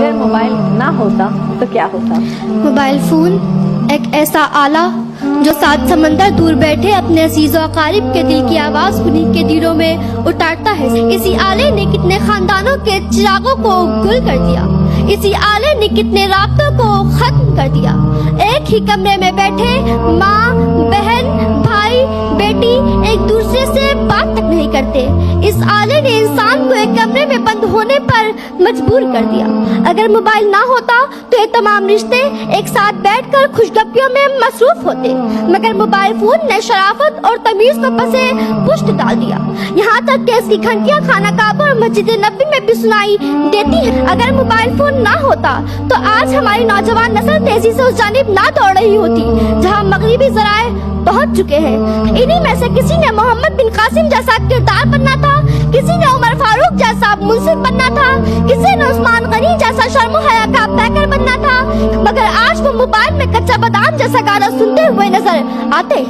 اگر موبائل نہ ہوتا تو کیا ہوتا؟ موبائل فون ایک ایسا آلہ جو 7 سمندر دور بیٹھے اپنے عزیز و اقارب کے دل کی آواز انہیں کے دلوں میں اتارتا ہے۔ اسی آلے نے کتنے خاندانوں کے چراغوں کو گل کر دیا، اسی آلے نے کتنے رابطوں کو ختم کر دیا۔ ایک ہی کمرے میں بیٹھے ماں، بہن، بھائی، بیٹی ایک دوسرے سے بات تک نہیں کرتے۔ اس آلے نے انسان کو ایک کمرے میں بند ہونے پر مجبور کر دیا۔ اگر موبائل نہ ہوتا تو یہ تمام رشتے ایک ساتھ بیٹھ کر خوشگپیوں میں مصروف ہوتے، مگر موبائل فون نے شرافت اور تمیز کو پسے پشت ڈال دیا، یہاں تک کہ اس کی گھنٹیاں خانہ کعبہ اور مسجد نبوی میں بھی سنائی دیتی ہیں۔ اگر موبائل فون نہ ہوتا تو آج ہماری نوجوان نسل تیزی سے اس جانب نہ دوڑ رہی ہوتی جہاں مغربی ذرائع پہنچ چکے ہیں۔ انہی میں سے کسی نے محمد بن قاسم جیسا کردار بننا تھا، کسی نے عمر فاروق جیسا منصف بننا تھا، کسی نے عثمان غنی جیسا شرم و حیا کا پیکر بننا تھا، مگر آج وہ موبائل میں کچا بادام جیسا گانا سنتے ہوئے نظر آتے ہیں۔